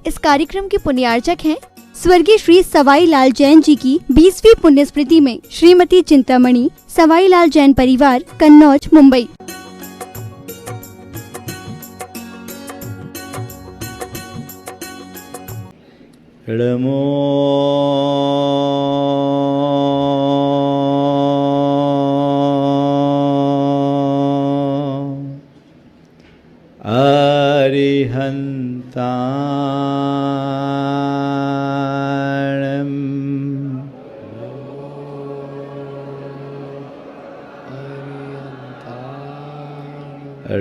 इस कार्यक्रम के पुण्यार्चक हैं स्वर्गीय श्री सवाई लाल जैन जी की 20वीं पुण्य स्मृति में श्रीमती चिंतामणि सवाई लाल जैन परिवार, कन्नौज, मुंबई। नमो अरिहन्ताणं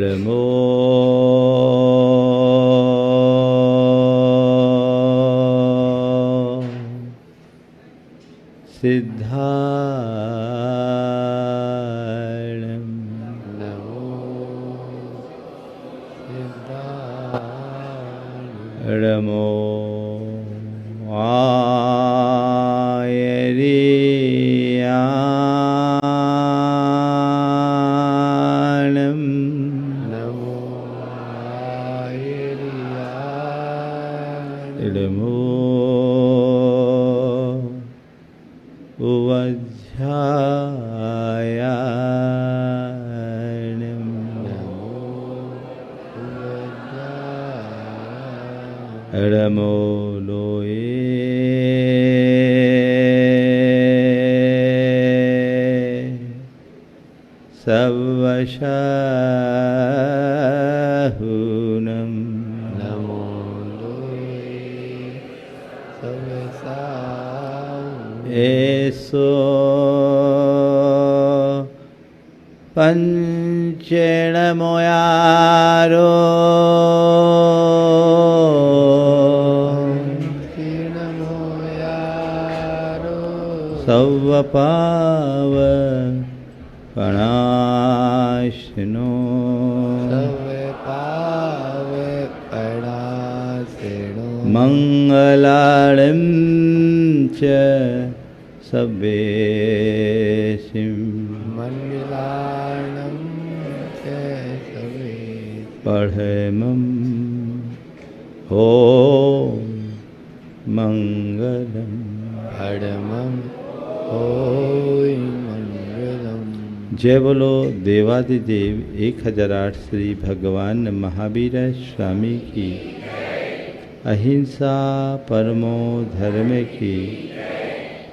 नमो सिद्धाणं नमो आयर्याणं नमो उवध्यायाणं नमो लोये सवशाहुनं नमो लोये सवशाहुनं एसो पंचेणमोयारो सवपाव पणाशनो मंगलां च सवेशिं पढ़मं हो मंगलम पढ़मं होय मंगलम। जय बोलो देवादिदेव 1008 श्री भगवान महावीर स्वामी की, अहिंसा परमो धर्म की,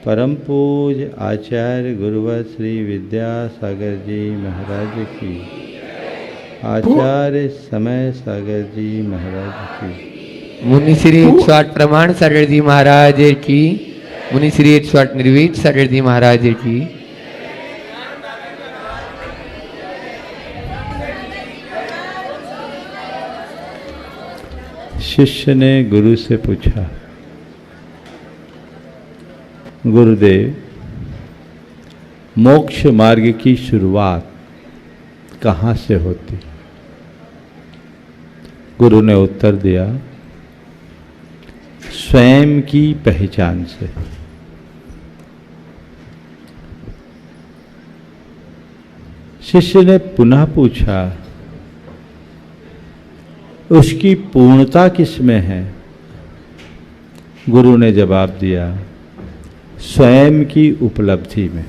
परम पूज आचार्य गुरुवर श्री विद्यासागर जी महाराज की, आचार्य समय सागर जी महाराज की, मुनि श्री 108 प्रमाण सागर जी महाराज की, मुनि श्री 108 निर्वीत सागर जी महाराज की। शिष्य ने गुरु से पूछा, गुरुदेव, मोक्ष मार्ग की शुरुआत कहाँ से होती? गुरु ने उत्तर दिया, स्वयं की पहचान से। शिष्य ने पुनः पूछा, उसकी पूर्णता किसमें है? गुरु ने जवाब दिया, स्वयं की उपलब्धि में।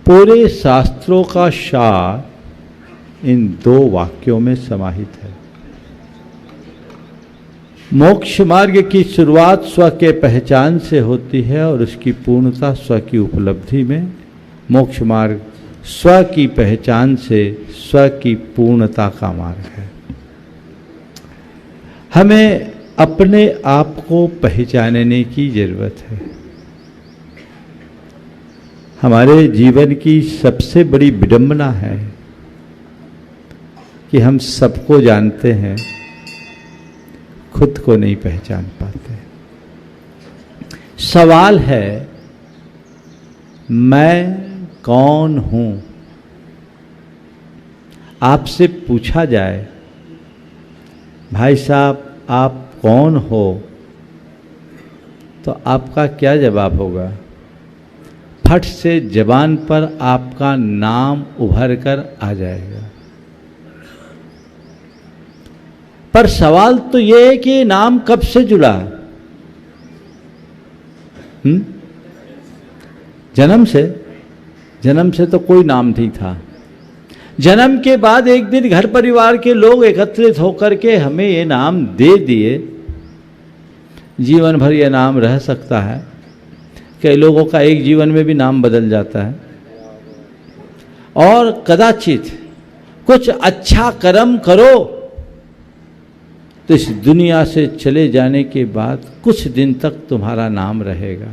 पूरे शास्त्रों का सार इन 2 वाक्यों में समाहित है। मोक्ष मार्ग की शुरुआत स्व के पहचान से होती है और उसकी पूर्णता स्व की उपलब्धि में। मोक्ष मार्ग स्व की पहचान से स्व की पूर्णता का मार्ग है। हमें अपने आप को पहचानने की जरूरत है। हमारे जीवन की सबसे बड़ी विडंबना है कि हम सबको जानते हैं, खुद को नहीं पहचान पाते। सवाल है, मैं कौन हूं? आपसे पूछा जाए, भाई साहब आप कौन हो, तो आपका क्या जवाब होगा? फट से जबान पर आपका नाम उभर कर आ जाएगा। पर सवाल तो यह है कि नाम कब से जुड़ा? जन्म से? जन्म से तो कोई नाम नहीं था। जन्म के बाद एक दिन घर परिवार के लोग एकत्रित होकर के हमें ये नाम दे दिए। जीवन भर ये नाम रह सकता है। कई लोगों का एक जीवन में भी नाम बदल जाता है। और कदाचित कुछ अच्छा कर्म करो तो इस दुनिया से चले जाने के बाद कुछ दिन तक तुम्हारा नाम रहेगा,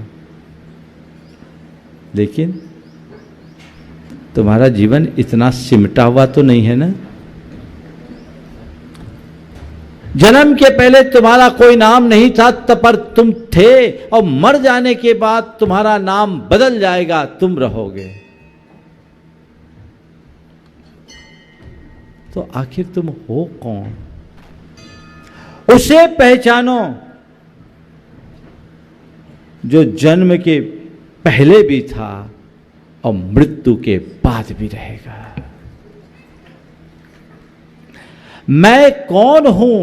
लेकिन तुम्हारा जीवन इतना सिमटा हुआ तो नहीं है ना। जन्म के पहले तुम्हारा कोई नाम नहीं था, तब पर तुम थे, और मर जाने के बाद तुम्हारा नाम बदल जाएगा, तुम रहोगे। तो आखिर तुम हो कौन? उसे पहचानो जो जन्म के पहले भी था और मृत्यु के बाद भी रहेगा। मैं कौन हूं?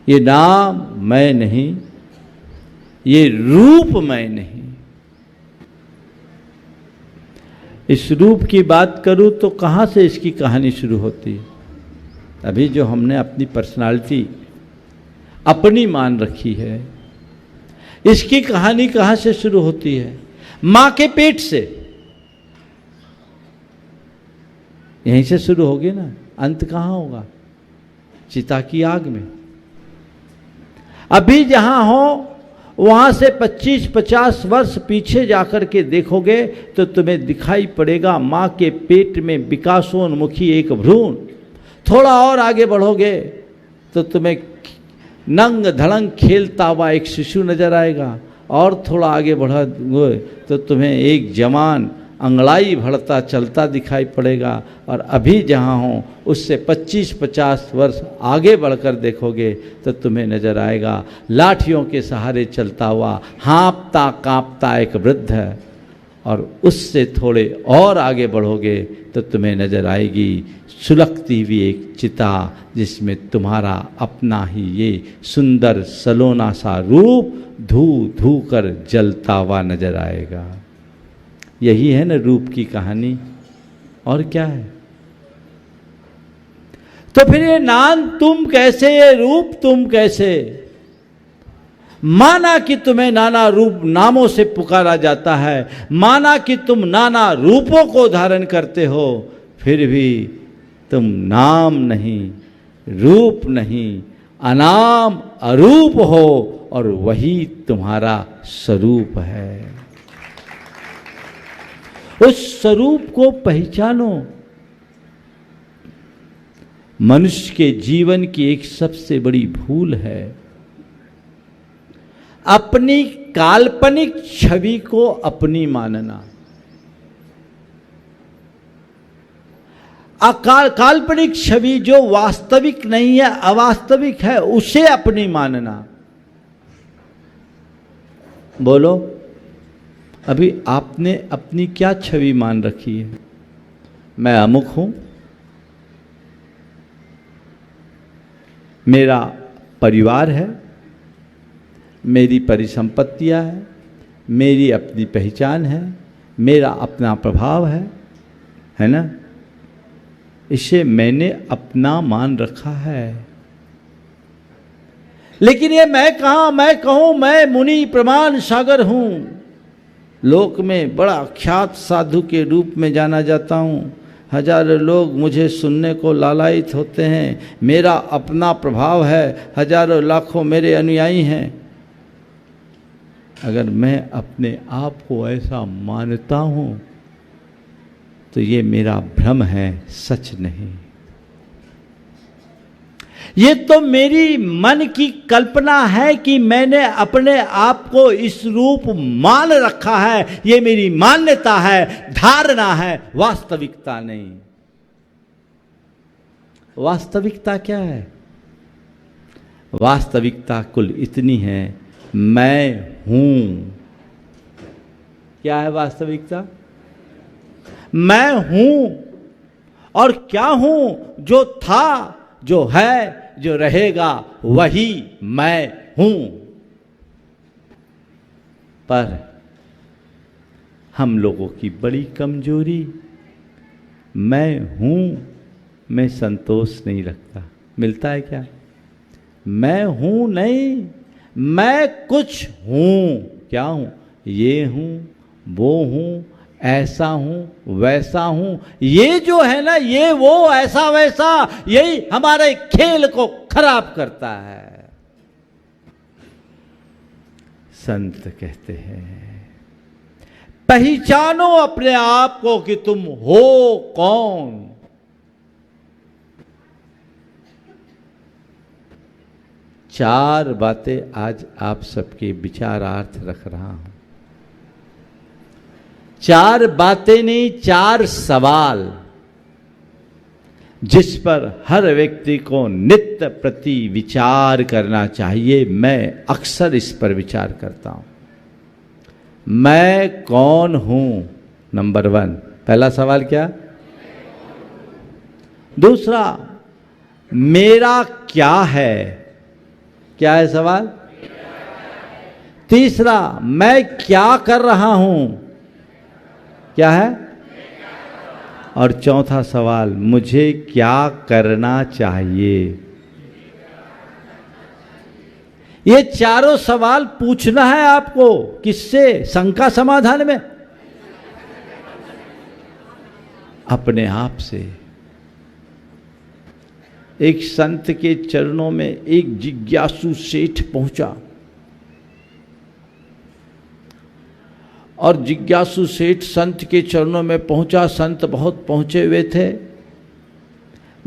ये नाम मैं नहीं, ये रूप मैं नहीं। इस रूप की बात करूं तो कहां से इसकी कहानी शुरू होती है? अभी जो हमने अपनी पर्सनालिटी अपनी मान रखी है, इसकी कहानी कहां से शुरू होती है? मां के पेट से। यहीं से शुरू होगी ना। अंत कहां होगा? चिता की आग में। अभी जहां हो वहां से 25-50 वर्ष पीछे जाकर के देखोगे तो तुम्हें दिखाई पड़ेगा मां के पेट में विकासोन्मुखी एक भ्रूण। थोड़ा और आगे बढ़ोगे तो तुम्हें नंग धड़ंग खेलता हुआ एक शिशु नजर आएगा, और थोड़ा आगे बढ़ोगे तो तुम्हें एक जवान अंगड़ाई भरता चलता दिखाई पड़ेगा। और अभी जहाँ हो उससे 25-50 वर्ष आगे बढ़कर देखोगे तो तुम्हें नजर आएगा लाठियों के सहारे चलता हुआ हाँपता कांपता एक वृद्ध है। और उससे थोड़े और आगे बढ़ोगे तो तुम्हें नजर आएगी सुलगती हुई एक चिता, जिसमें तुम्हारा अपना ही ये सुंदर सलोना सा रूप धू धू कर जलता हुआ नजर आएगा। यही है ना रूप की कहानी, और क्या है? तो फिर ये नाम तुम कैसे, ये रूप तुम कैसे? माना कि तुम्हें नाना रूप नामों से पुकारा जाता है, माना कि तुम नाना रूपों को धारण करते हो, फिर भी तुम नाम नहीं, रूप नहीं, अनाम अरूप हो, और वही तुम्हारा स्वरूप है। उस स्वरूप को पहचानो। मनुष्य के जीवन की एक सबसे बड़ी भूल है अपनी काल्पनिक छवि को अपनी मानना। काल्पनिक छवि जो वास्तविक नहीं है, अवास्तविक है, उसे अपनी मानना। बोलो, अभी आपने अपनी क्या छवि मान रखी है? मैं अमुक हूं, मेरा परिवार है, मेरी परिसंपत्तियां हैं, मेरी अपनी पहचान है, मेरा अपना प्रभाव है ना? इसे मैंने अपना मान रखा है। लेकिन ये मैं कहां? मैं कहूं मैं मुनि प्रमाण सागर हूं, लोक में बड़ा ख्यात साधु के रूप में जाना जाता हूं, हजारों लोग मुझे सुनने को लालायित होते हैं, मेरा अपना प्रभाव है, हजारों लाखों मेरे अनुयायी हैं। अगर मैं अपने आप को ऐसा मानता हूं तो ये मेरा भ्रम है, सच नहीं। ये तो मेरी मन की कल्पना है कि मैंने अपने आप को इस रूप मान रखा है, ये मेरी मान्यता है, धारणा है, वास्तविकता नहीं। वास्तविकता क्या है? वास्तविकता कुल इतनी है, मैं हूं। क्या है वास्तविकता? मैं हूं। और क्या हूं? जो था, जो है, जो रहेगा, वही मैं हूं। पर हम लोगों की बड़ी कमजोरी, मैं हूं में संतोष नहीं रखता। मिलता है क्या? मैं हूं नहीं, मैं कुछ हूं। क्या हूं? ये हूं, वो हूं, ऐसा हूं, वैसा हूं। ये जो है ना, ये वो ऐसा वैसा, यही हमारे खेल को खराब करता है। संत कहते हैं, पहचानो अपने आप को कि तुम हो कौन। चार बातें आज आप सबके विचारार्थ रख रहा हूं। चार बातें नहीं, चार सवाल जिस पर हर व्यक्ति को नित्य प्रति विचार करना चाहिए। मैं अक्सर इस पर विचार करता हूं। मैं कौन हूं? नंबर 1, पहला सवाल क्या? दूसरा, मेरा क्या है? क्या है सवाल? तीसरा, मैं क्या कर रहा हूं? क्या है? और चौथा सवाल, मुझे क्या करना चाहिए? ये चारों सवाल पूछना है आपको। किससे? शंका समाधान में? अपने आप से। एक संत के चरणों में एक जिज्ञासु सेठ पहुंचा और जिज्ञासु सेठ संत के चरणों में पहुंचा। संत बहुत पहुंचे हुए थे।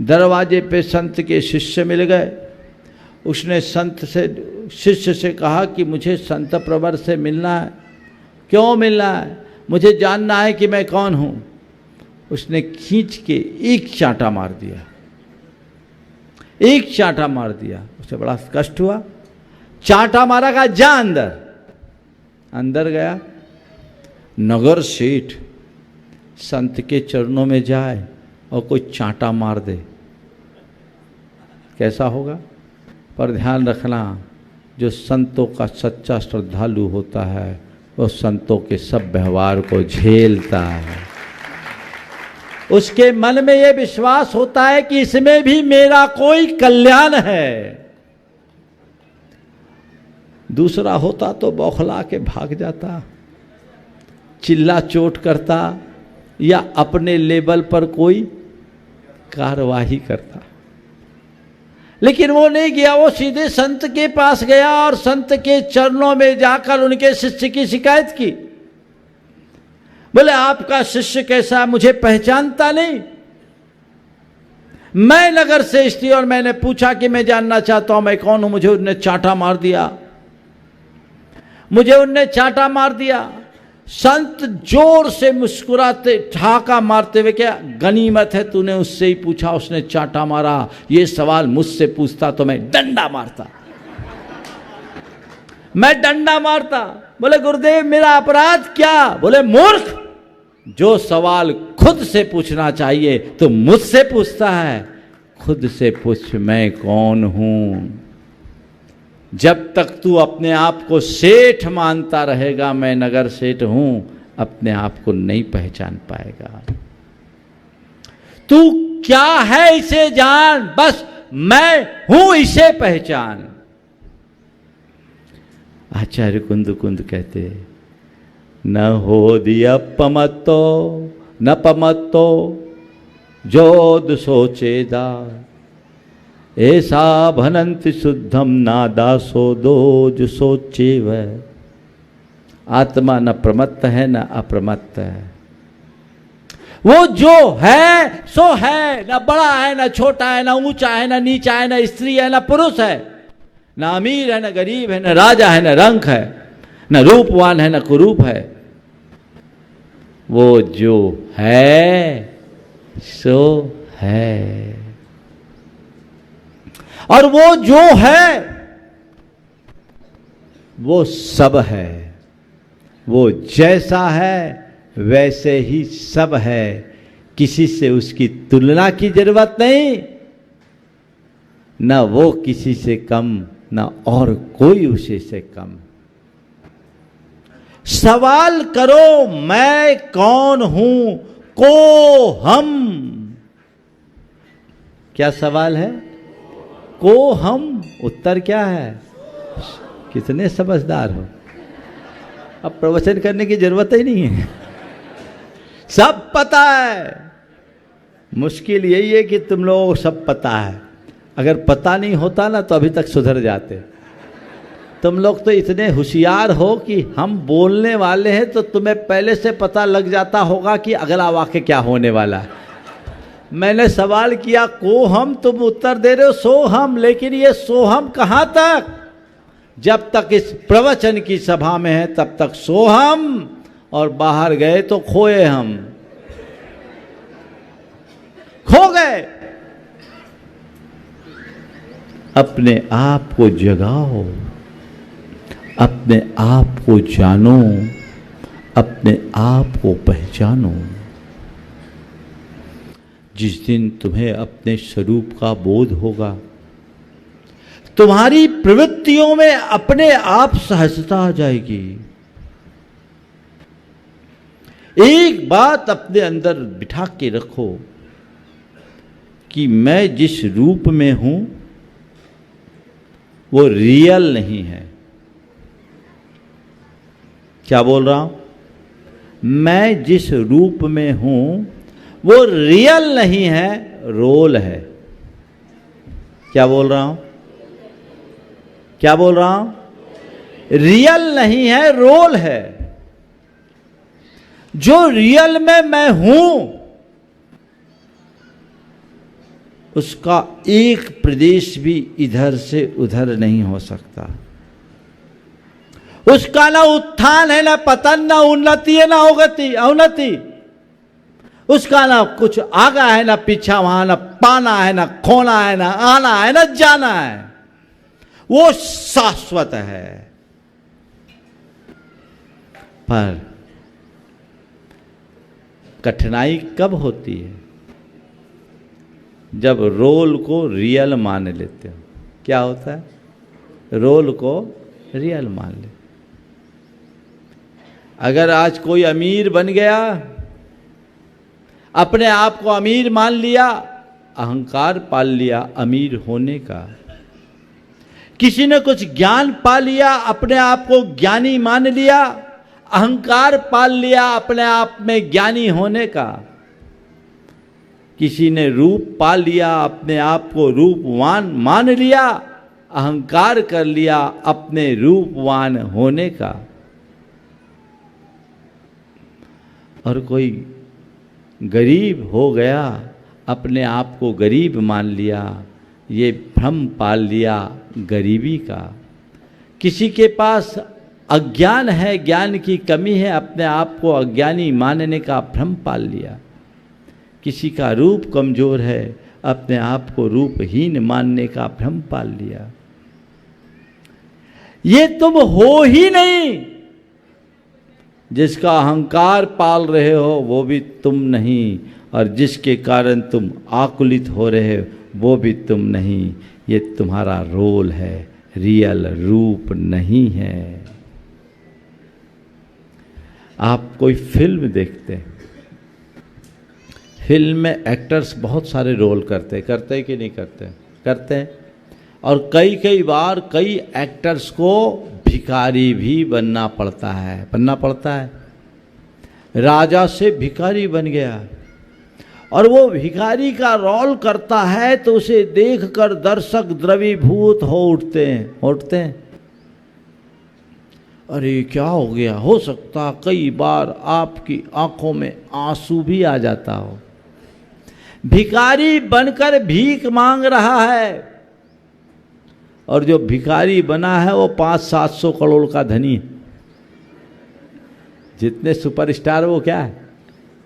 दरवाजे पे संत के शिष्य मिल गए। उसने संत से, शिष्य से कहा कि मुझे संत प्रवर से मिलना है। क्यों मिलना है? मुझे जानना है कि मैं कौन हूं। उसने खींच के एक चांटा मार दिया। एक चांटा मार दिया। उसे बड़ा कष्ट हुआ। चांटा मारा, का जा अंदर। अंदर गया। नगर सेठ संत के चरणों में जाए और कोई चांटा मार दे, कैसा होगा? पर ध्यान रखना, जो संतों का सच्चा श्रद्धालु होता है वो संतों के सब व्यवहार को झेलता है। उसके मन में ये विश्वास होता है कि इसमें भी मेरा कोई कल्याण है। दूसरा होता तो बौखला के भाग जाता, चिल्ला चोट करता या अपने लेवल पर कोई कार्यवाही करता। लेकिन वो नहीं गया। वो सीधे संत के पास गया और संत के चरणों में जाकर उनके शिष्य की शिकायत की। बोले, आपका शिष्य कैसा है? मुझे पहचानता नहीं। मैं नगर श्रेष्ठ थी और मैंने पूछा कि मैं जानना चाहता हूं मैं कौन हूं। मुझे उनने चांटा मार दिया। मुझे उनने चांटा मार दिया। संत जोर से मुस्कुराते, ठहाका मारते हुए, क्या गनीमत है तूने उससे ही पूछा, उसने चांटा मारा। ये सवाल मुझसे पूछता तो मैं डंडा मारता। मैं डंडा मारता। बोले, गुरुदेव मेरा अपराध क्या? बोले, मूर्ख, जो सवाल खुद से पूछना चाहिए तो मुझसे पूछता है। खुद से पूछ, मैं कौन हूं। जब तक तू अपने आप को सेठ मानता रहेगा, मैं नगर सेठ हूं, अपने आप को नहीं पहचान पाएगा। तू क्या है इसे जान, बस मैं हूं इसे पहचान। आचार्य कुंद कुंद कहते, न हो दियपमत्तो न पमत्तो जोद सोचेदा, ऐसा भनंति शुद्धम नादासो दोज सोचे वह। आत्मा न प्रमत्त है न अप्रमत्त है। वो जो है सो है, न बड़ा है न छोटा है, न ऊंचा है न नीचा है, न स्त्री है न पुरुष है, न अमीर है न गरीब है, न राजा है न रंक है, न रूपवान है न कुरूप है। वो जो है सो है। और वो जो है वो सब है। वो जैसा है वैसे ही सब है। किसी से उसकी तुलना की जरूरत नहीं। न वो किसी से कम, न और कोई उसी से कम। सवाल करो मैं कौन हूं, को हम। क्या सवाल है? को हम। उत्तर क्या है? कितने समझदार हो। अब प्रवचन करने की जरूरत ही नहीं है, सब पता है। मुश्किल यही है कि तुम लोगों को सब पता है। अगर पता नहीं होता ना तो अभी तक सुधर जाते। तुम लोग तो इतने होशियार हो कि हम बोलने वाले हैं तो तुम्हें पहले से पता लग जाता होगा कि अगला वाक्य क्या होने वाला है। मैंने सवाल किया को हम, तुम उत्तर दे रहे हो सो हम। लेकिन ये सो हम कहाँ तक? जब तक इस प्रवचन की सभा में है तब तक सो हम, और बाहर गए तो खोए हम, खो गए। अपने आप को जगाओ, अपने आप को जानो, अपने आप को पहचानो। जिस दिन तुम्हें अपने स्वरूप का बोध होगा, तुम्हारी प्रवृत्तियों में अपने आप सहजता आ जाएगी। एक बात अपने अंदर बिठा के रखो कि मैं जिस रूप में हूं वो रियल नहीं है। क्या बोल रहा हूं? मैं जिस रूप में हूं वो रियल नहीं है, रोल है। क्या बोल रहा हूं? क्या बोल रहा हूं? रियल नहीं है, रोल है। जो रियल में मैं हूं उसका एक प्रदेश भी इधर से उधर नहीं हो सकता। उसका ना उत्थान है, ना पतन, ना उन्नति है, ना अवनति। उसका ना कुछ आगा है, ना पीछा, वहां ना पाना है, ना खोना है, ना आना है, ना जाना है। वो शाश्वत है। पर कठिनाई कब होती है? जब रोल को रियल मान लेते हो। क्या होता है? रोल को रियल मान ले। अगर आज कोई अमीर बन गया, अपने आप को अमीर मान लिया, अहंकार पाल लिया अमीर होने का। किसी ने कुछ ज्ञान पा लिया, अपने आप को ज्ञानी मान लिया, अहंकार पाल लिया अपने आप में ज्ञानी होने का। किसी ने रूप पा लिया, अपने आप को रूपवान मान लिया, अहंकार कर लिया अपने रूपवान होने का। और कोई गरीब हो गया, अपने आप को गरीब मान लिया, ये भ्रम पाल लिया गरीबी का। किसी के पास अज्ञान है, ज्ञान की कमी है, अपने आप को अज्ञानी मानने का भ्रम पाल लिया। किसी का रूप कमजोर है, अपने आप को रूपहीन मानने का भ्रम पाल लिया। ये तुम हो ही नहीं। जिसका अहंकार पाल रहे हो वो भी तुम नहीं, और जिसके कारण तुम आकुलित हो रहे हो वो भी तुम नहीं। ये तुम्हारा रोल है, रियल रूप नहीं है। आप कोई फिल्म देखते हैं, फिल्म में एक्टर्स बहुत सारे रोल करते हैं कि नहीं करते? करते हैं। और कई बार कई एक्टर्स को भिखारी भी बनना पड़ता है। राजा से भिखारी बन गया और वो भिखारी का रोल करता है तो उसे देखकर दर्शक द्रवीभूत हो उठते हैं। अरे क्या हो गया? हो सकता कई बार आपकी आंखों में आंसू भी आ जाता हो। भिखारी बनकर भीख मांग रहा है, और जो भिखारी बना है वो 500-700 करोड़ का धनी है। जितने सुपरस्टार वो क्या है,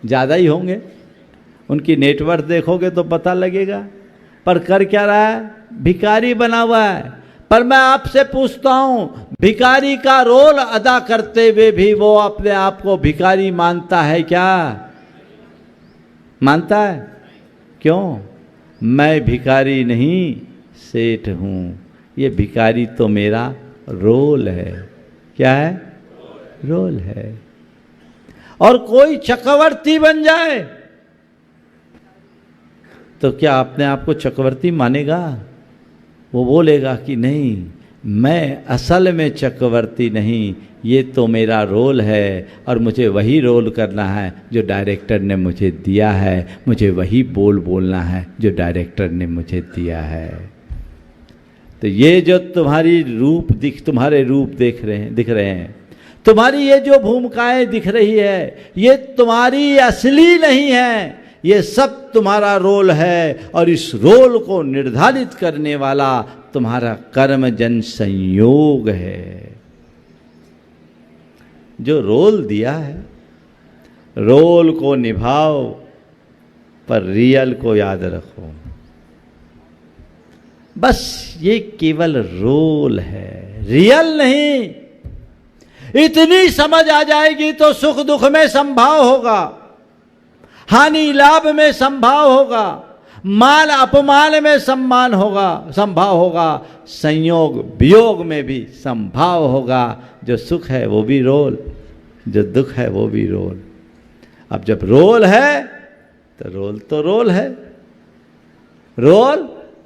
ज़्यादा ही होंगे। उनकी नेटवर्थ देखोगे तो पता लगेगा। पर कर क्या रहा है? भिखारी बना हुआ है। पर मैं आपसे पूछता हूं, भिखारी का रोल अदा करते हुए भी वो अपने आप को भिखारी मानता है क्या? मानता है? क्यों? मैं भिखारी नहीं, सेठ हूं, ये भिखारी तो मेरा रोल है। क्या है? रोल है। और कोई चक्रवर्ती बन जाए तो क्या अपने आप को चक्रवर्ती मानेगा? वो बोलेगा कि नहीं, मैं असल में चक्रवर्ती नहीं, ये तो मेरा रोल है और मुझे वही रोल करना है जो डायरेक्टर ने मुझे दिया है, मुझे वही बोलना है जो डायरेक्टर ने मुझे दिया है। तो ये जो तुम्हारे रूप दिख रहे हैं, तुम्हारी ये जो भूमिकाएं दिख रही है, ये तुम्हारी असली नहीं है, ये सब तुम्हारा रोल है। और इस रोल को निर्धारित करने वाला तुम्हारा कर्म जन संयोग है। जो रोल दिया है, रोल को निभाओ, पर रियल को याद रखो। बस ये केवल रोल है, रियल नहीं। इतनी समझ आ जाएगी तो सुख दुख में संभाव होगा, हानि लाभ में संभाव होगा, मान अपमान में संभाव होगा, संयोग वियोग में भी संभाव होगा। जो सुख है वो भी रोल, जो दुख है वो भी रोल। अब जब रोल है तो रोल है,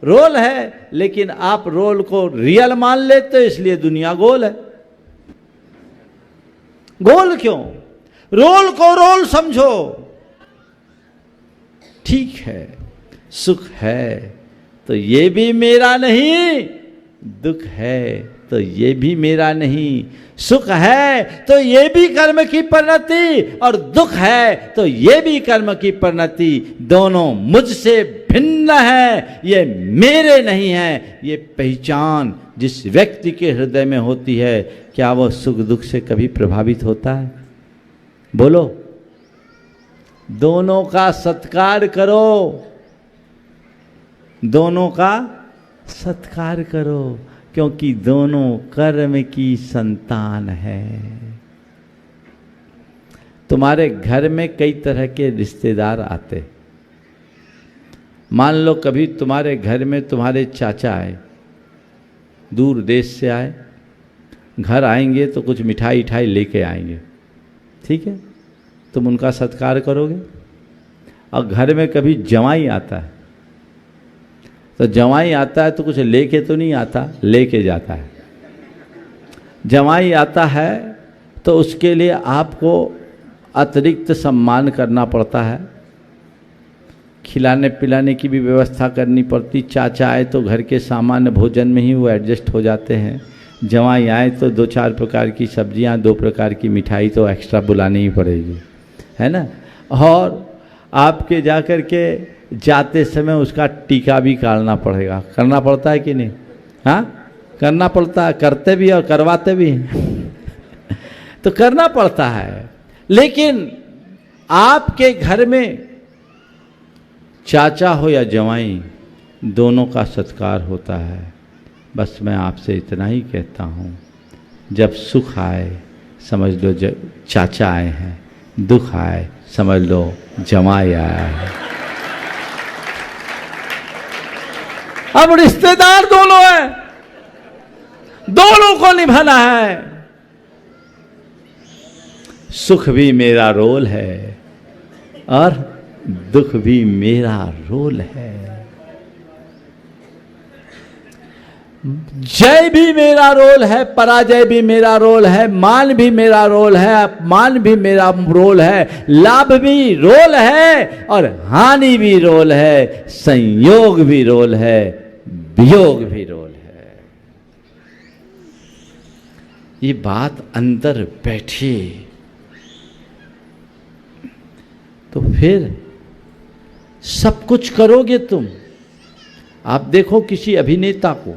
रोल है, लेकिन आप रोल को रियल मान लेते हो, इसलिए दुनिया गोल है। गोल क्यों? रोल को रोल समझो। ठीक है, सुख है तो ये भी मेरा नहीं, दुख है तो ये भी मेरा नहीं। सुख है तो ये भी कर्म की परिणति, और दुख है तो ये भी कर्म की परिणति। दोनों मुझसे भिन्न है, ये मेरे नहीं है। ये पहचान जिस व्यक्ति के हृदय में होती है, क्या वो सुख दुख से कभी प्रभावित होता है? बोलो। दोनों का सत्कार करो, दोनों का सत्कार करो, क्योंकि दोनों कर्म की संतान है। तुम्हारे घर में कई तरह के रिश्तेदार आते। मान लो कभी तुम्हारे घर में तुम्हारे चाचा आए, दूर देश से आए, घर आएंगे तो कुछ मिठाई लेके आएंगे, ठीक है? तुम उनका सत्कार करोगे। और घर में कभी जवाई आता है, तो जवाई आता है तो कुछ लेके तो नहीं आता, लेके जाता है। जवाई आता है तो उसके लिए आपको अतिरिक्त सम्मान करना पड़ता है, खिलाने पिलाने की भी व्यवस्था करनी पड़ती। चाचा आए तो घर के सामान्य भोजन में ही वो एडजस्ट हो जाते हैं। जवाई आए तो 2-4 प्रकार की सब्जियां, 2 प्रकार की मिठाई तो एक्स्ट्रा बुलानी ही पड़ेगी, है ना? और आपके जाकर के जाते समय उसका टीका भी काटना पड़ेगा। करना पड़ता है कि नहीं? हाँ, करना पड़ता है, करते भी और करवाते भी तो करना पड़ता है। लेकिन आपके घर में चाचा हो या जवाई, दोनों का सत्कार होता है। बस मैं आपसे इतना ही कहता हूँ, जब सुख आए समझ लो चाचा आए हैं, दुख आए समझ लो जमाई आया है। अब रिश्तेदार दोनों हैं, दोनों को निभाना है। सुख भी मेरा रोल है और दुख भी मेरा रोल है। जय भी मेरा रोल है, पराजय भी मेरा रोल है, मान भी मेरा रोल है, अपमान भी मेरा रोल है, लाभ भी रोल है और हानि भी रोल है, संयोग भी रोल है, वियोग भी रोल है। ये बात अंदर बैठी तो फिर सब कुछ करोगे तुम। आप देखो किसी अभिनेता को,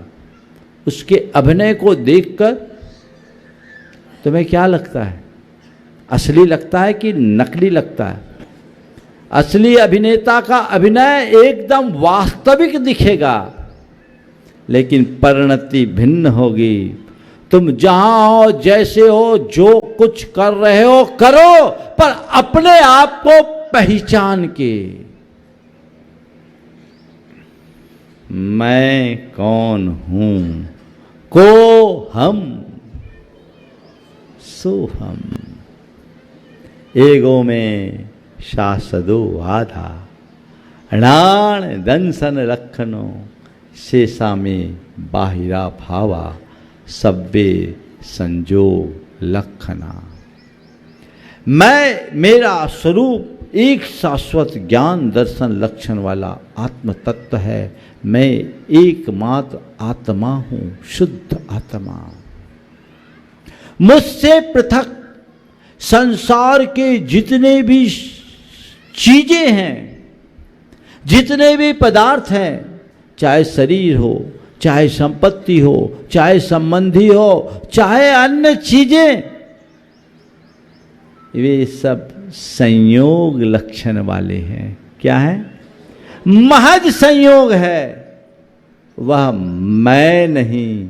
उसके अभिनय को देखकर तुम्हें क्या लगता है? असली लगता है कि नकली लगता है? असली अभिनेता का अभिनय एकदम वास्तविक दिखेगा, लेकिन परिणति भिन्न होगी। तुम जहां हो, जैसे हो, जो कुछ कर रहे हो करो, पर अपने आप को पहचान के। मैं कौन हूं, को हम सो हम। एगो में शासदो आधा, अणाण दंसन लखनो, शेषा में बाहिरा भावा, सब्बे संजोग लखना। मैं, मेरा स्वरूप एक शाश्वत ज्ञान दर्शन लक्षण वाला आत्म तत्व है। मैं एकमात्र आत्मा हूं, शुद्ध आत्मा। मुझसे पृथक संसार के जितने भी चीजें हैं, जितने भी पदार्थ हैं, चाहे शरीर हो, चाहे संपत्ति हो, चाहे संबंधी हो, चाहे अन्य चीजें, वे सब संयोग लक्षण वाले हैं। क्या है? महज संयोग है। वह मैं नहीं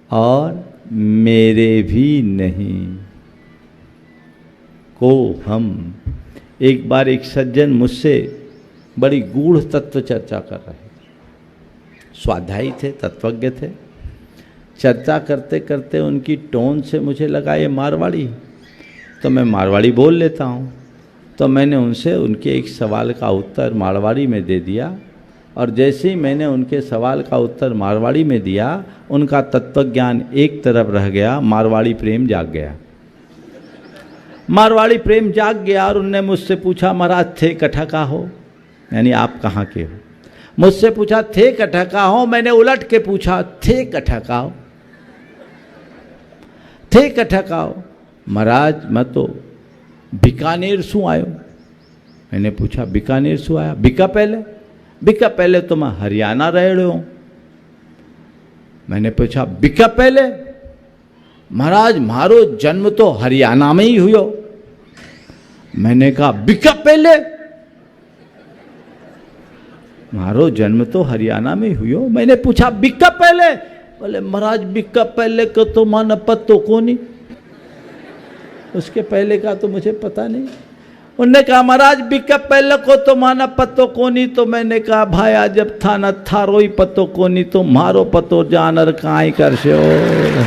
और मेरे भी नहीं, को हम। एक बार एक सज्जन मुझसे बड़ी गूढ़ तत्व चर्चा कर रहे थे। स्वाध्यायी थे, तत्वज्ञ थे। चर्चा करते करते उनकी टोन से मुझे लगा ये मारवाड़ी, तो मैं मारवाड़ी बोल लेता हूँ। तो मैंने उनसे उनके एक सवाल का उत्तर मारवाड़ी में दे दिया, और जैसे ही मैंने उनके सवाल का उत्तर मारवाड़ी में दिया, उनका तत्वज्ञान एक तरफ रह गया, मारवाड़ी प्रेम जाग गया। मारवाड़ी प्रेम जाग गया और उनने मुझसे पूछा, महाराज थे कठा का हो, यानी आप कहाँ के हो? मुझसे पूछा थे कठा का हो। मैंने उलट के पूछा थे कठा का हो, थे कठा का हो? महाराज मैं तो बीकानेर सु आयो। मैंने पूछा बीकानेर सु आया? बीका पहले तो मैं हरियाणा रह रहे हूं। मैंने पूछा बीका पहले? महाराज मारो जन्म तो हरियाणा में ही हुयो। मैंने कहा बीका पहले? मारो जन्म तो हरियाणा में ही हुयो। मैंने पूछा बीका पहले? बोले महाराज बीका पहले को तो मन पत्तो को नहीं, उसके पहले का तो मुझे पता नहीं। उन्होंने कहा महाराज बिका पहले को तो माना पत्तो कोनी। तो मैंने कहा भाया जब था न थारो ही पत्तो कोनी, तो मारो पत्तो जानर काई कर से हो।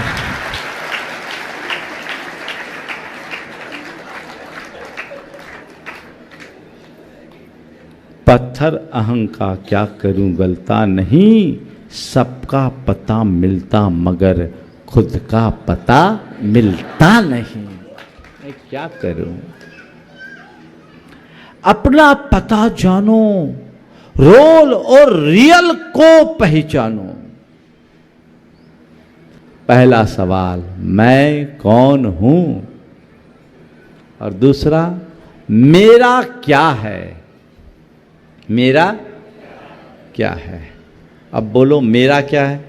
पत्थर अहं का क्या करूं गलता नहीं, सबका पता मिलता मगर खुद का पता मिलता नहीं। मैं क्या करूं? अपना पता जानो, रोल और रियल को पहचानो। पहला सवाल मैं कौन हूं, और दूसरा मेरा क्या है। मेरा क्या है? अब बोलो मेरा क्या है?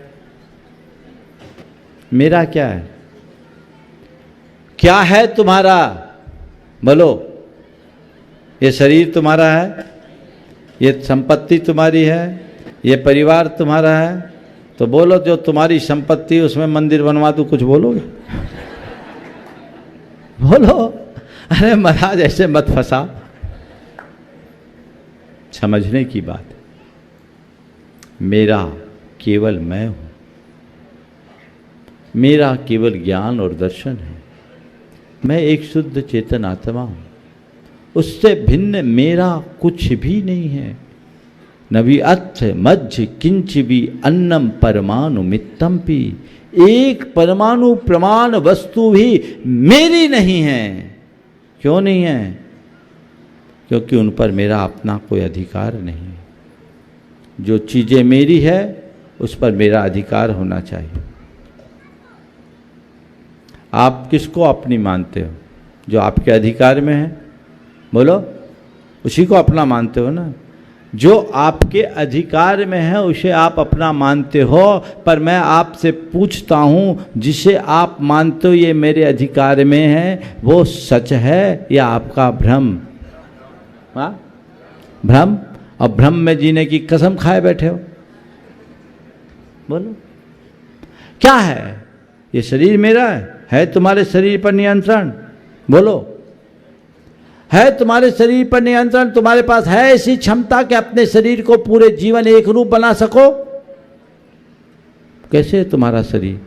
मेरा क्या है? क्या है तुम्हारा? बोलो। ये शरीर तुम्हारा है, ये संपत्ति तुम्हारी है, ये परिवार तुम्हारा है। तो बोलो जो तुम्हारी संपत्ति उसमें मंदिर बनवा दूं, कुछ बोलोगे? बोलो। अरे महाराज ऐसे मत फंसा। समझने की बात है। मेरा केवल मैं हूं, मेरा केवल ज्ञान और दर्शन है। मैं एक शुद्ध चेतन आत्मा हूं, उससे भिन्न मेरा कुछ भी नहीं है। न भी अथ मध्य किंच भी अन्नम परमाणु मित्तम पी। एक परमाणु प्रमाण वस्तु भी मेरी नहीं है। क्यों नहीं है? क्योंकि उन पर मेरा अपना कोई अधिकार नहीं। जो चीजें मेरी है उस पर मेरा अधिकार होना चाहिए। आप किसको अपनी मानते हो? जो आपके अधिकार में है, बोलो। उसी को अपना मानते हो ना। जो आपके अधिकार में है उसे आप अपना मानते हो। पर मैं आपसे पूछता हूं, जिसे आप मानते हो ये मेरे अधिकार में है, वो सच है या आपका भ्रम? हाँ, भ्रम। और भ्रम में जीने की कसम खाए बैठे हो। बोलो क्या है? ये शरीर मेरा है तुम्हारे शरीर पर नियंत्रण? बोलो, है तुम्हारे शरीर पर नियंत्रण? तुम्हारे पास है ऐसी क्षमता कि अपने शरीर को पूरे जीवन एक रूप बना सको? कैसे है तुम्हारा शरीर?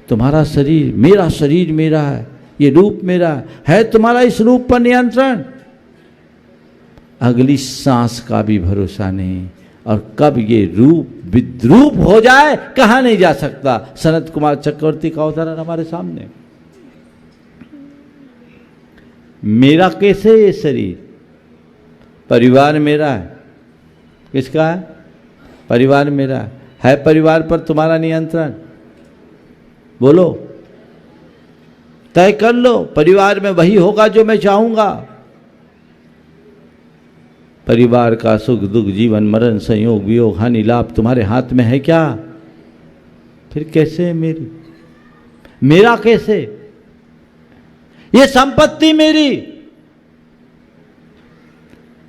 तुम्हारा शरीर मेरा है, ये रूप मेरा है तुम्हारा इस रूप पर नियंत्रण? अगली सांस का भी भरोसा नहीं, और कब ये रूप विद्रूप हो जाए कहा नहीं जा सकता। सनत कुमार चक्रवर्ती का उदाहरण हमारे सामने। मेरा कैसे ये शरीर? परिवार मेरा है। किसका है? परिवार मेरा है। परिवार पर तुम्हारा नियंत्रण? बोलो, तय कर लो, परिवार में वही होगा जो मैं चाहूंगा। परिवार का सुख दुख, जीवन मरण, संयोग वियोग, हानि लाभ तुम्हारे हाथ में है क्या? फिर कैसे है मेरी? मेरा कैसे? ये संपत्ति मेरी।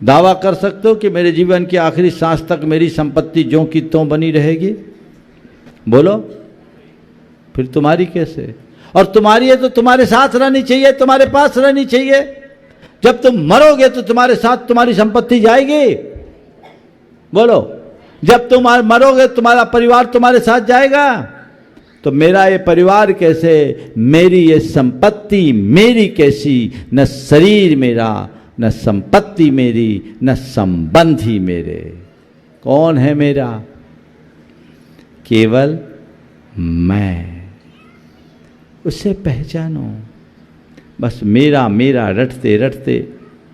दावा कर सकते हो कि मेरे जीवन की आखिरी सांस तक मेरी संपत्ति ज्यों की त्यों बनी रहेगी? बोलो, फिर तुम्हारी कैसे? और तुम्हारी है तो तुम्हारे साथ रहनी चाहिए, तुम्हारे पास रहनी चाहिए। जब तुम मरोगे तो तुम्हारे साथ तुम्हारी संपत्ति जाएगी? बोलो, जब तुम मरोगे तुम्हारा परिवार तुम्हारे साथ जाएगा? तो मेरा ये परिवार कैसे, मेरी ये संपत्ति मेरी कैसी? न शरीर मेरा, न संपत्ति मेरी, न संबंधी मेरे। कौन है मेरा? केवल मैं। उसे पहचानो। बस मेरा मेरा रटते रटते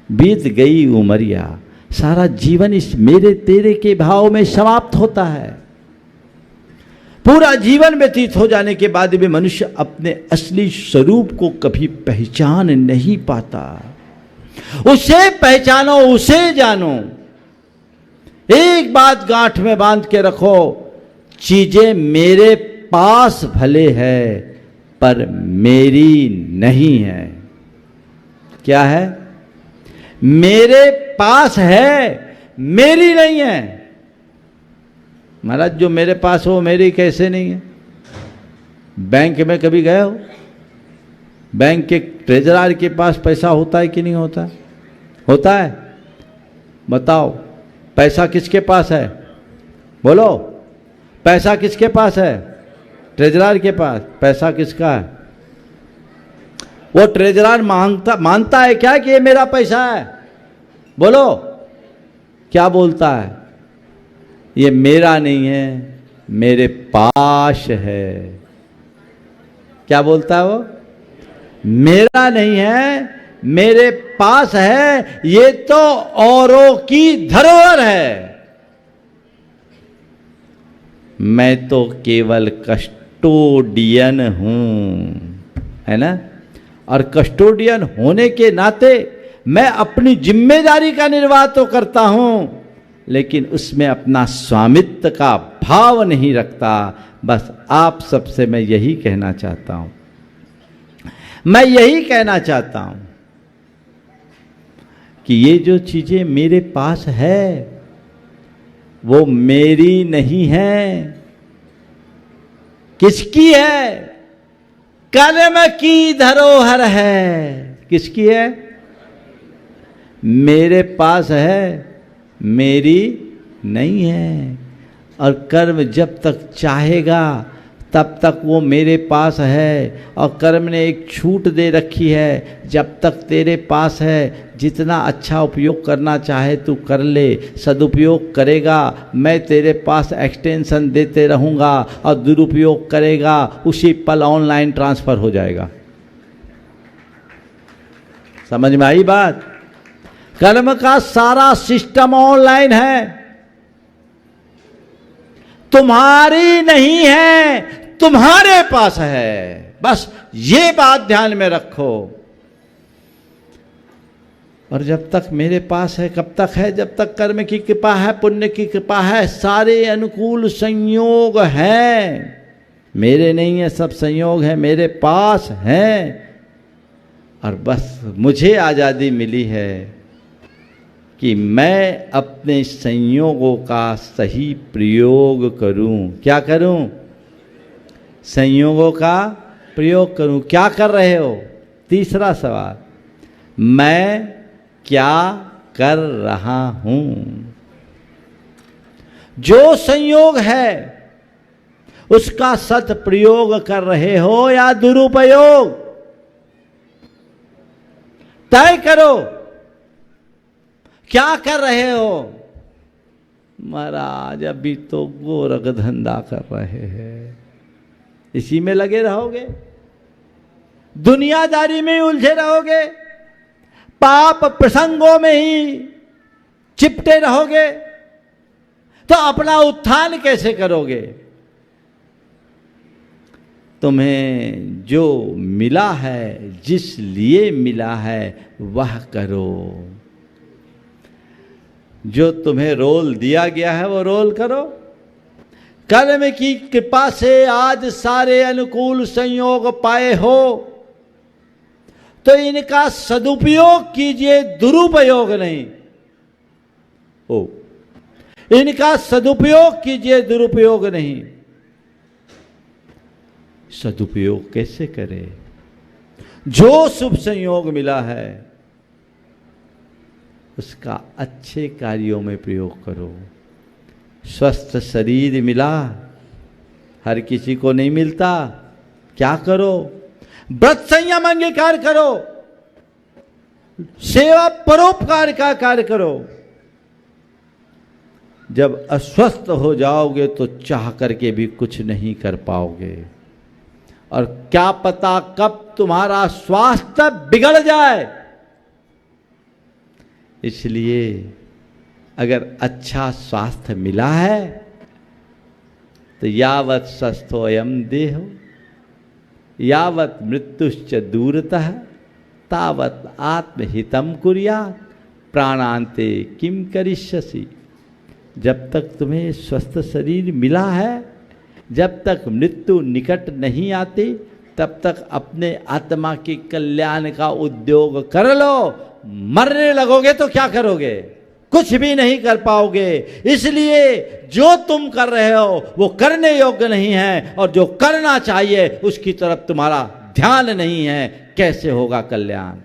बीत गई उमरिया। सारा जीवन इस मेरे तेरे के भाव में समाप्त होता है। पूरा जीवन व्यतीत हो जाने के बाद भी मनुष्य अपने असली स्वरूप को कभी पहचान नहीं पाता। उसे पहचानो, उसे जानो। एक बात गांठ में बांध के रखो, चीजें मेरे पास भले है पर मेरी नहीं है। क्या है? मेरे पास है, मेरी नहीं है। महाराज, जो मेरे पास हो मेरी कैसे नहीं है? बैंक में कभी गए हो? बैंक के ट्रेजरर के पास पैसा होता है कि नहीं होता? होता है। बताओ, पैसा किसके पास है? बोलो, पैसा किसके पास है? ट्रेजरर के पास। पैसा किसका है? वो ट्रेजरर मानता है क्या कि ये मेरा पैसा है? बोलो, क्या बोलता है? ये मेरा नहीं है, मेरे पास है। क्या बोलता है वो? मेरा नहीं है, मेरे पास है, ये तो औरों की धरोहर है। मैं तो केवल कस्टोडियन हूं, है ना? और कस्टोडियन होने के नाते मैं अपनी जिम्मेदारी का निर्वाह तो करता हूं, लेकिन उसमें अपना स्वामित्व का भाव नहीं रखता। बस आप सबसे मैं यही कहना चाहता हूं, मैं यही कहना चाहता हूं कि ये जो चीजें मेरे पास है वो मेरी नहीं है। किसकी है? कर्म की धरोहर है। किसकी है? मेरे पास है, मेरी नहीं है। और कर्म जब तक चाहेगा तब तक वो मेरे पास है। और कर्म ने एक छूट दे रखी है, जब तक तेरे पास है जितना अच्छा उपयोग करना चाहे तू कर ले। सदुपयोग करेगा मैं तेरे पास एक्सटेंशन देते रहूँगा, और दुरुपयोग करेगा उसी पल ऑनलाइन ट्रांसफ़र हो जाएगा। समझ में आई बात? कर्म का सारा सिस्टम ऑनलाइन है, तुम्हारी नहीं है, तुम्हारे पास है। बस ये बात ध्यान में रखो। और जब तक मेरे पास है, कब तक है? जब तक कर्म की कृपा है, पुण्य की कृपा है, सारे अनुकूल संयोग हैं। मेरे नहीं है, सब संयोग है, मेरे पास हैं। और बस मुझे आज़ादी मिली है कि मैं अपने संयोगों का सही प्रयोग करूं। क्या करूं? संयोगों का प्रयोग करूं। क्या कर रहे हो? तीसरा सवाल, मैं क्या कर रहा हूं? जो संयोग है उसका सदप्रयोग कर रहे हो या दुरुपयोग, तय करो क्या कर रहे हो। महाराज अभी तो गोरख धंधा कर रहे हैं, इसी में लगे रहोगे, दुनियादारी में उलझे रहोगे, पाप प्रसंगों में ही चिपटे रहोगे, तो अपना उत्थान कैसे करोगे। तुम्हें जो मिला है, जिस लिए मिला है वह करो। जो तुम्हें रोल दिया गया है वो रोल करो। कर्म की कृपा से आज सारे अनुकूल संयोग पाए हो, तो इनका सदुपयोग कीजिए, दुरुपयोग नहीं। ओ, इनका सदुपयोग कीजिए, दुरुपयोग नहीं। सदुपयोग कैसे करें? जो शुभ संयोग मिला है उसका अच्छे कार्यों में प्रयोग करो। स्वस्थ शरीर मिला, हर किसी को नहीं मिलता, क्या करो? व्रत संयम अंगीकार करो, सेवा परोपकार का कार्य करो। जब अस्वस्थ हो जाओगे तो चाह करके भी कुछ नहीं कर पाओगे, और क्या पता कब तुम्हारा स्वास्थ्य बिगड़ जाए। इसलिए अगर अच्छा स्वास्थ्य मिला है तो यावत् स्वस्थो अयम देहो यावत् मृत्युश्च दूरतः तावत् आत्महितम कुर्यात् प्राणान्ते किम करिष्यसि। जब तक तुम्हें स्वस्थ शरीर मिला है, जब तक मृत्यु निकट नहीं आती, तब तक अपने आत्मा के कल्याण का उद्योग कर लो। मरने लगोगे तो क्या करोगे? कुछ भी नहीं कर पाओगे। इसलिए जो तुम कर रहे हो वो करने योग्य नहीं है, और जो करना चाहिए उसकी तरफ तुम्हारा ध्यान नहीं है। कैसे होगा कल्याण?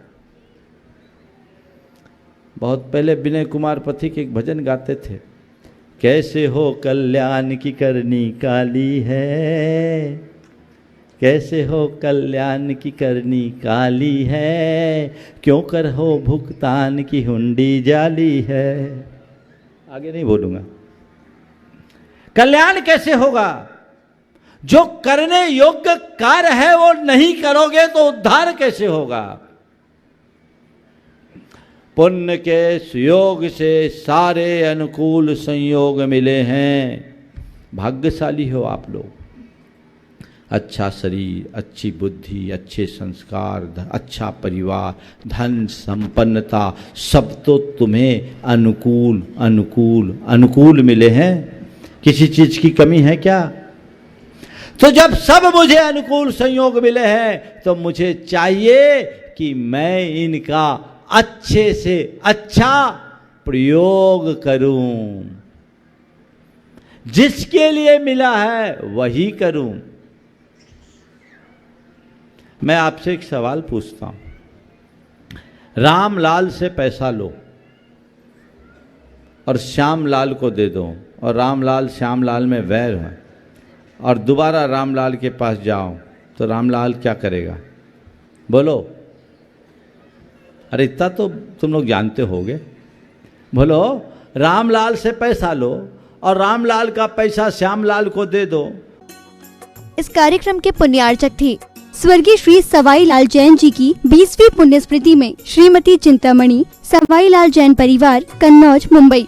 बहुत पहले विनय कुमार पथिक एक भजन गाते थे, कैसे हो कल्याण की करनी काली है, कैसे हो कल्याण की करनी काली है, क्यों कर हो भुगतान की हुंडी जाली है। आगे नहीं बोलूंगा। कल्याण कैसे होगा? जो करने योग्य कार्य है वो नहीं करोगे तो उद्धार कैसे होगा? पुण्य के सुयोग से सारे अनुकूल संयोग मिले हैं। भाग्यशाली हो आप लोग। अच्छा शरीर, अच्छी बुद्धि, अच्छे संस्कार, अच्छा परिवार, धन संपन्नता, सब तो तुम्हें अनुकूल अनुकूल अनुकूल मिले हैं। किसी चीज की कमी है क्या? तो जब सब मुझे अनुकूल संयोग मिले हैं तो मुझे चाहिए कि मैं इनका अच्छे से अच्छा प्रयोग करूं। जिसके लिए मिला है वही करूं। मैं आपसे एक सवाल पूछता हूं। रामलाल से पैसा लो और श्यामलाल को दे दो, और रामलाल श्यामलाल में वैर है, और दोबारा रामलाल के पास जाओ तो रामलाल क्या करेगा? बोलो। अरे इतना तो तुम लोग जानते होगे। बोलो, रामलाल से पैसा लो और रामलाल का पैसा श्यामलाल को दे दो। इस कार्यक्रम के पुण्यार्चक थे स्वर्गीय श्री सवाई लाल जैन जी की 20वीं पुण्य स्मृति में श्रीमती चिंतामणि, सवाई लाल जैन परिवार, कन्नौज, मुंबई।